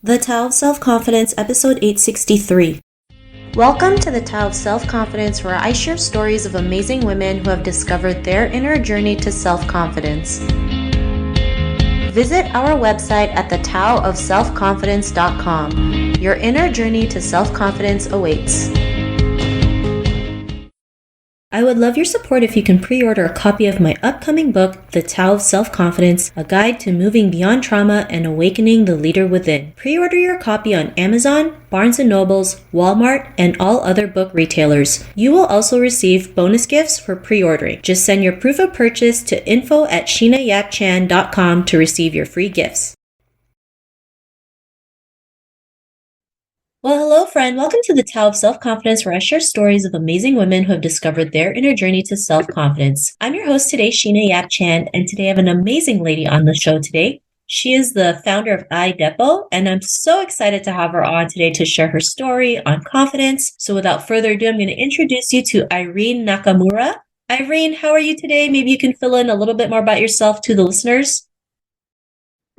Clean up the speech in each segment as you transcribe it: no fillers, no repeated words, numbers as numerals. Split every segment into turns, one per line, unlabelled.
The Tao of Self-Confidence, Episode 863. Welcome to the Tao of Self-Confidence, where I share stories of amazing women who have discovered their inner journey to self-confidence. Visit our website at thetaoofselfconfidence.com. Your inner journey to self-confidence awaits. I would love your support if you can pre-order a copy of my upcoming book, The Tao of Self-Confidence, a guide to moving beyond trauma and awakening the leader within. Pre-order your copy on Amazon, Barnes & Nobles, Walmart, and all other book retailers. You will also receive bonus gifts for pre-ordering. Just send your proof of purchase to info@shinayapchan.com to receive your free gifts. Well, hello, friend. Welcome to the Tao of Self-Confidence, where I share stories of amazing women who have discovered their inner journey to self-confidence. I'm your host today, Sheena Yap Chan, and today I have an amazing lady on the show today. She is the founder of iDepo, and I'm so excited to have her on today to share her story on confidence. So without further ado, I'm going to introduce you to Irene Nakamura. Irene, how are you today? Maybe you can fill in a little bit more about yourself to the listeners.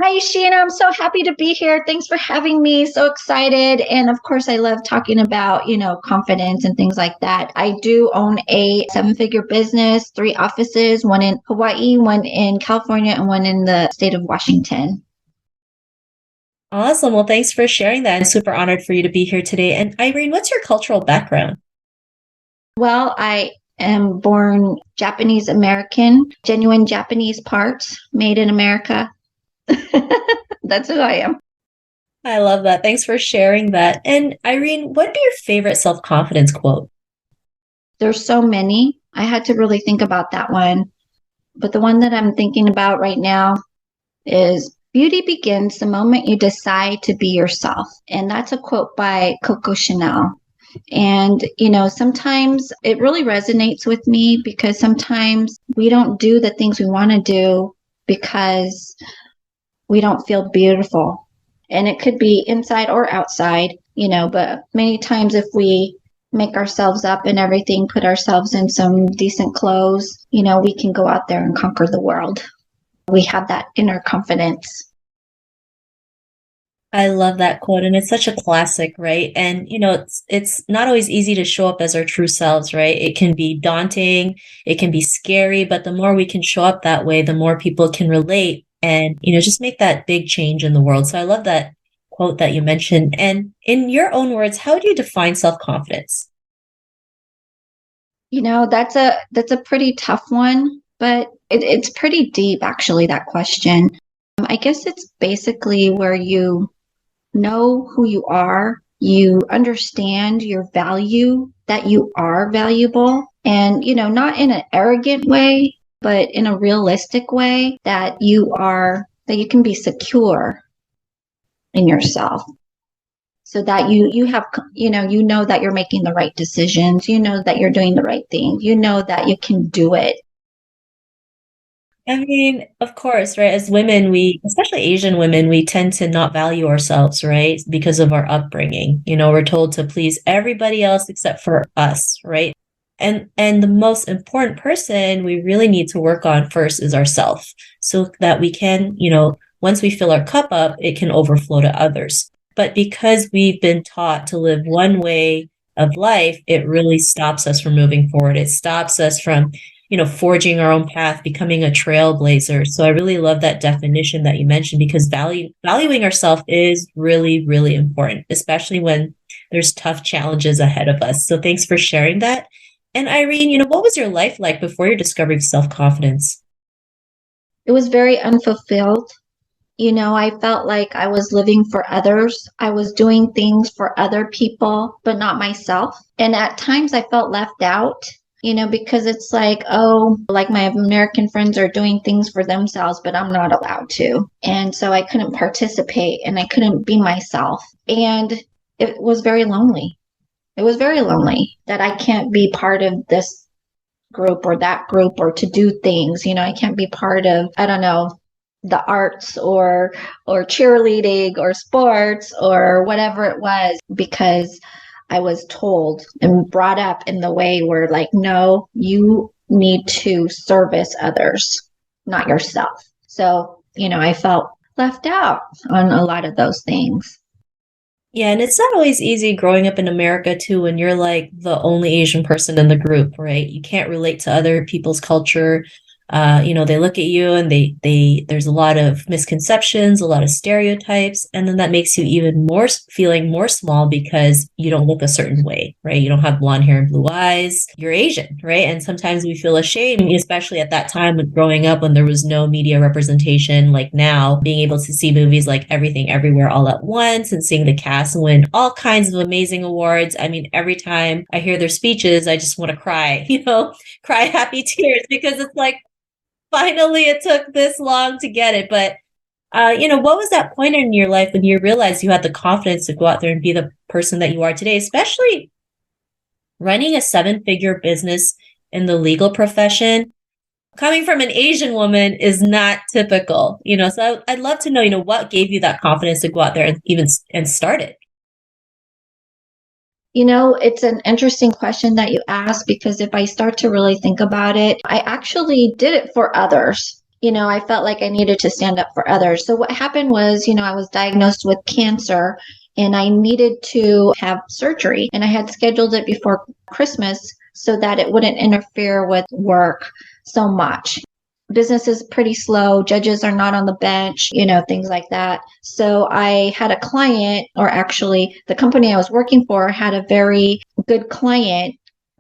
Hi, Sheena. I'm so happy to be here. Thanks for having me. So excited. And of course, I love talking about, confidence and things like that. I do own a 7-figure business, 3 offices, one in Hawaii, one in California, and one in the state of Washington.
Awesome. Well, thanks for sharing that. I'm super honored for you to be here today. And Irene, what's your cultural background?
Well, I am born Japanese American, genuine Japanese parts, made in America. That's who I am.
I love that. Thanks for sharing that. And Irene, what would be your favorite self-confidence quote?
There's so many. I had to really think about that one. But the one that I'm thinking about right now is beauty begins the moment you decide to be yourself. And that's a quote by Coco Chanel. And, sometimes it really resonates with me because sometimes we don't do the things we want to do because we don't feel beautiful. And it could be inside or outside, but many times if we make ourselves up and everything, put ourselves in some decent clothes, we can go out there and conquer the world. We have that inner confidence.
I love that quote, and it's such a classic, right? And it's not always easy to show up as our true selves, right? It can be daunting, it can be scary, but the more we can show up that way, the more people can relate and just make that big change in the world. So I love that quote that you mentioned. And in your own words, how do you define self-confidence?
That's a pretty tough one, but it's pretty deep, actually, that question. I guess it's basically where you know who you are, you understand your value, that you are valuable, and, not in an arrogant way, but in a realistic way, that you can be secure in yourself. So that you have, that you're making the right decisions, that you're doing the right thing, that you can do it.
I mean, of course, right? As women, especially Asian women, we tend to not value ourselves, right? Because of our upbringing. We're told to please everybody else except for us, right? And the most important person we really need to work on first is ourselves, so that we can, once we fill our cup up, it can overflow to others. But because we've been taught to live one way of life, it really stops us from moving forward. It stops us from, forging our own path, becoming a trailblazer. So I really love that definition that you mentioned, because valuing ourselves is really, really important, especially when there's tough challenges ahead of us. So thanks for sharing that. And Irene, what was your life like before your discovery of self-confidence?
It was very unfulfilled. I felt like I was living for others. I was doing things for other people, but not myself. And at times I felt left out, because it's like, like my American friends are doing things for themselves, but I'm not allowed to. And so I couldn't participate and I couldn't be myself. And it was very lonely. It was very lonely that I can't be part of this group or that group or to do things. I can't be part of, I don't know, the arts or cheerleading or sports or whatever it was, because I was told and brought up in the way where, like, no, you need to service others, not yourself. So, I felt left out on a lot of those things.
Yeah, and it's not always easy growing up in America too when you're like the only Asian person in the group, right? You can't relate to other people's culture. They look at you and they there's a lot of misconceptions, a lot of stereotypes, and then that makes you even more feeling more small because you don't look a certain way, right? You don't have blonde hair and blue eyes. You're Asian, right? And sometimes we feel ashamed, especially at that time when growing up when there was no media representation like now, being able to see movies like Everything Everywhere All at Once and seeing the cast win all kinds of amazing awards. I mean, every time I hear their speeches, I just want to cry, cry happy tears because it's like, finally, it took this long to get it. But, what was that point in your life when you realized you had the confidence to go out there and be the person that you are today, especially running a seven-figure business in the legal profession? Coming from an Asian woman is not typical, So I'd love to know, what gave you that confidence to go out there and even and start it.
It's an interesting question that you ask because if I start to really think about it, I actually did it for others. I felt like I needed to stand up for others. So what happened was, I was diagnosed with cancer and I needed to have surgery and I had scheduled it before Christmas so that it wouldn't interfere with work so much. Business is pretty slow. Judges are not on the bench, things like that. So I had a client, or actually, the company I was working for had a very good client,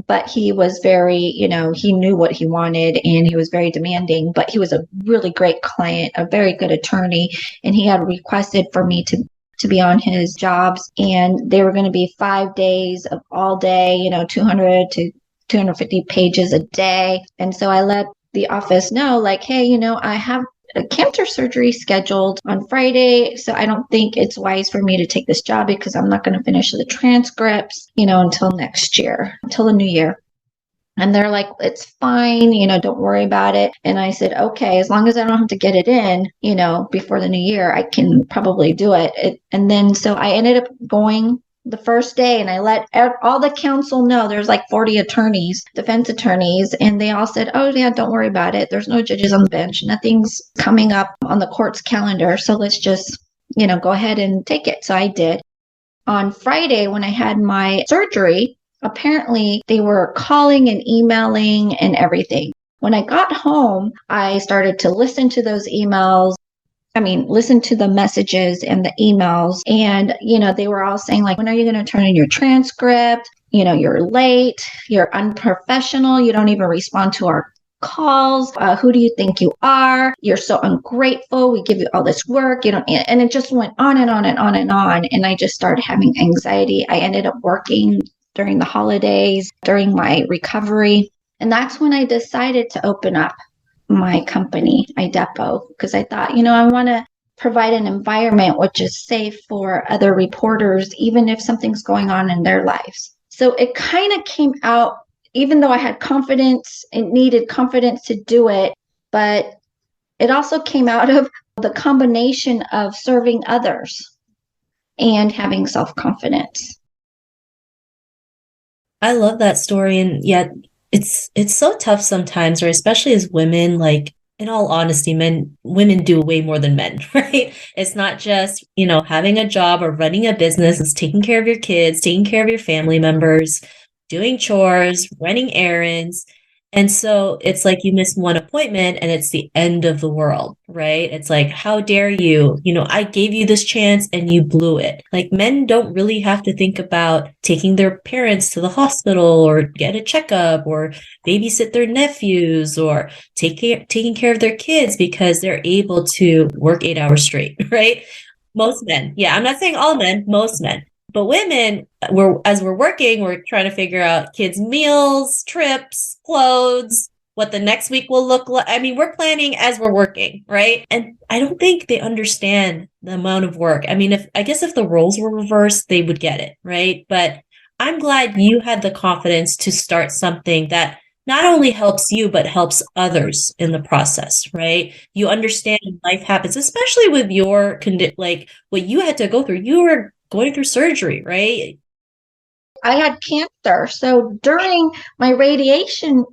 but he was very, he knew what he wanted and he was very demanding, but he was a really great client, a very good attorney. And he had requested for me to be on his jobs. And they were going to be 5 days of all day, 200 to 250 pages a day. And so I let the office know, like, hey, I have a cancer surgery scheduled on Friday. So I don't think it's wise for me to take this job because I'm not going to finish the transcripts, until next year, until the new year. And they're like, it's fine, don't worry about it. And I said, okay, as long as I don't have to get it in, before the new year, I can probably do it. And then so I ended up going the first day and I let all the counsel know. There's like 40 attorneys, defense attorneys, and they all said, oh yeah, don't worry about it. There's no judges on the bench. Nothing's coming up on the court's calendar. So let's just, go ahead and take it. So I did. On Friday, when I had my surgery, apparently they were calling and emailing and everything. When I got home, I started to listen to those emails. Listen to the messages and the emails. And, they were all saying, like, when are you going to turn in your transcript? You're late, you're unprofessional, you don't even respond to our calls. Who do you think you are? You're so ungrateful. We give you all this work, and it just went on and on and on and on. And I just started having anxiety. I ended up working during the holidays, during my recovery. And that's when I decided to open up my company, iDepo, because I thought, I want to provide an environment which is safe for other reporters, even if something's going on in their lives. So it kind of came out, even though I had confidence, it needed confidence to do it, but it also came out of the combination of serving others and having self-confidence.
I love that story. And yet it's so tough sometimes, or especially as women, like in all honesty, women do way more than men, right? It's not just, having a job or running a business, it's taking care of your kids, taking care of your family members, doing chores, running errands. And so it's like you miss one appointment and it's the end of the world, right? It's like, how dare you? I gave you this chance and you blew it. Like men don't really have to think about taking their parents to the hospital or get a checkup or babysit their nephews or taking care of their kids because they're able to work 8 hours straight, right? Most men. Yeah, I'm not saying all men, most men. But women, as we're working, we're trying to figure out kids' meals, trips, clothes, what the next week will look like. I mean, we're planning as we're working, right? And I don't think they understand the amount of work. I mean, if the roles were reversed, they would get it, right? But I'm glad you had the confidence to start something that not only helps you, but helps others in the process, right? You understand life happens, especially with your like what you had to go through. You were going through surgery, right?
I had cancer. So during my radiation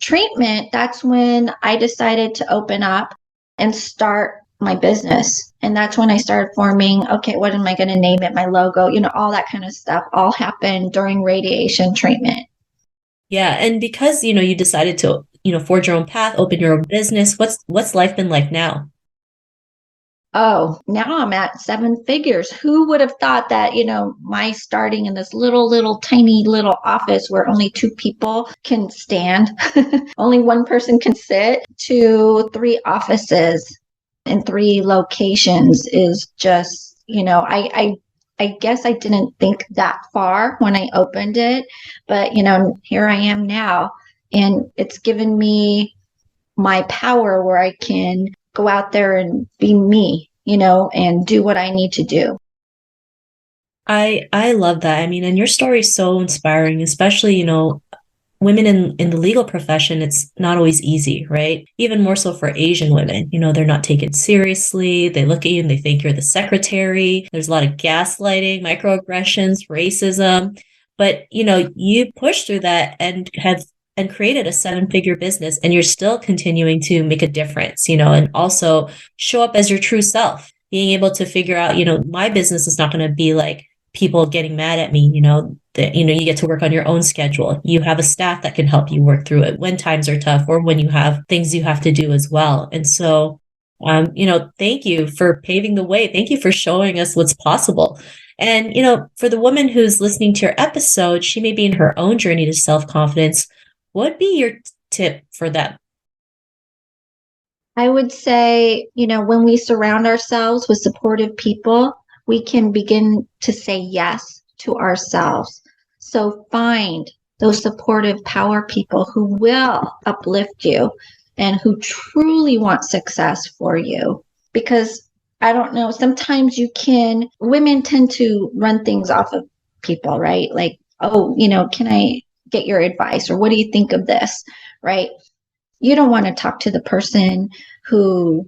treatment, that's when I decided to open up and start my business. And that's when I started forming, okay, what am I going to name it? My logo, all that kind of stuff all happened during radiation treatment.
Yeah, and because, you decided to, forge your own path, open your own business, what's life been like now?
Oh, now I'm at seven figures. Who would have thought that, my starting in this little, tiny little office where only two people can stand, only one person can sit, to three offices in three locations is just, I guess I didn't think that far when I opened it, but, here I am now. And it's given me my power where I can go out there and be me, and do what I need to do.
I love that. I mean, and your story is so inspiring, especially, women in the legal profession, it's not always easy, right? Even more so for Asian women. They're not taken seriously. They look at you and they think you're the secretary. There's a lot of gaslighting, microaggressions, racism. But, you push through that and created a seven-figure business, and you're still continuing to make a difference, and also show up as your true self, being able to figure out, my business is not going to be like people getting mad at me, that, you get to work on your own schedule. You have a staff that can help you work through it when times are tough or when you have things you have to do as well. And so, thank you for paving the way. Thank you for showing us what's possible. And, for the woman who's listening to your episode, she may be in her own journey to self-confidence. What would be your tip for them?
I would say, when we surround ourselves with supportive people, we can begin to say yes to ourselves. So find those supportive power people who will uplift you and who truly want success for you. Because I don't know, sometimes women tend to run things off of people, right? Like, oh, can I get your advice? Or what do you think of this? Right? You don't want to talk to the person who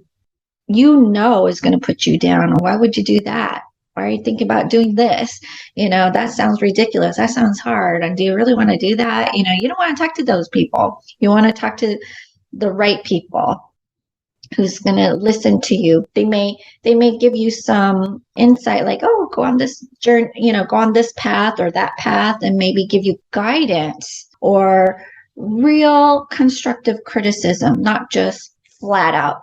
is going to put you down. Why would you do that? Why are you thinking about doing this? That sounds ridiculous. That sounds hard. And do you really want to do that? You don't want to talk to those people. You want to talk to the right people who's going to listen to you. They may give you some insight like, oh, go on this journey, go on this path or that path, and maybe give you guidance or real constructive criticism, not just flat out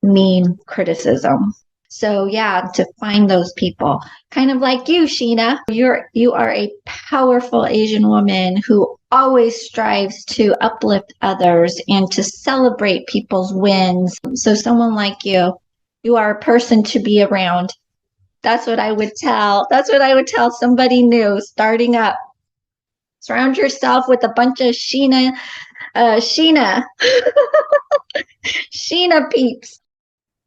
mean criticism. So yeah, to find those people, kind of like you, Sheena, you are a powerful Asian woman who always strives to uplift others and to celebrate people's wins. So someone like you are a person to be around. That's what I would tell. That's what I would tell somebody new starting up. Surround yourself with a bunch of Sheena, Sheena peeps.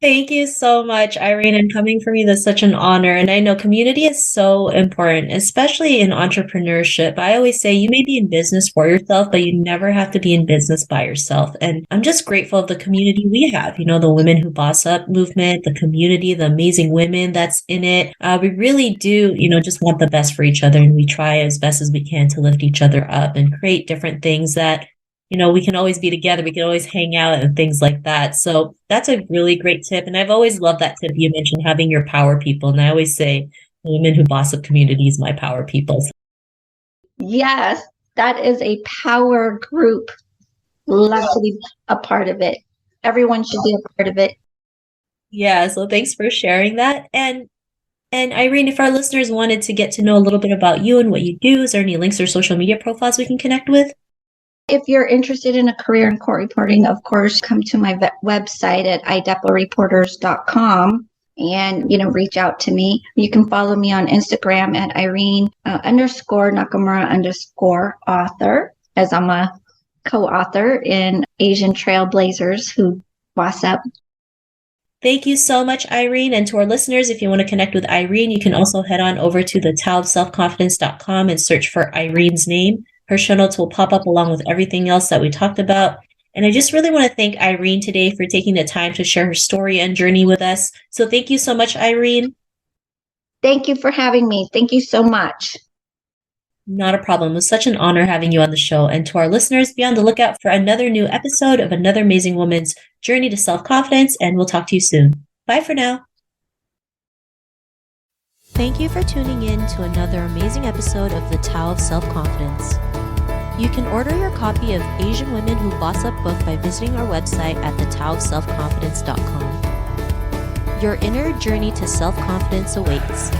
Thank you so much, Irene. And coming from you, that's such an honor. And I know community is so important, especially in entrepreneurship. I always say you may be in business for yourself, but you never have to be in business by yourself. And I'm just grateful of the community we have, the Women Who Boss Up movement, the community, the amazing women that's in it. We really do, just want the best for each other. And we try as best as we can to lift each other up and create different things that we can always be together. We can always hang out and things like that. So that's a really great tip. And I've always loved that tip you mentioned, having your power people. And I always say, the Women Who Boss Up community is my power people.
Yes, that is a power group. Love to be a part of it. Everyone should be a part of it.
Yeah. So thanks for sharing that. And Irene, if our listeners wanted to get to know a little bit about you and what you do, is there any links or social media profiles we can connect with?
If you're interested in a career in court reporting, of course, come to my website at ideplareporters.com and, reach out to me. You can follow me on Instagram at Irene _Nakamura _author, as I'm a co-author in Asian Trailblazers Who Boss Up.
Thank you so much, Irene. And to our listeners, if you want to connect with Irene, you can also head on over to the taoofselfconfidence.com and search for Irene's name. Her show notes will pop up along with everything else that we talked about. And I just really want to thank Irene today for taking the time to share her story and journey with us. So thank you so much, Irene.
Thank you for having me. Thank you so much.
Not a problem. It was such an honor having you on the show. And to our listeners, be on the lookout for another new episode of another amazing woman's journey to self-confidence. And we'll talk to you soon. Bye. Bye for now.
Thank you for tuning in to another amazing episode of The Tao of Self-Confidence. You can order your copy of Asian Women Who Boss Up book by visiting our website at thetaoofselfconfidence.com. Your inner journey to self-confidence awaits.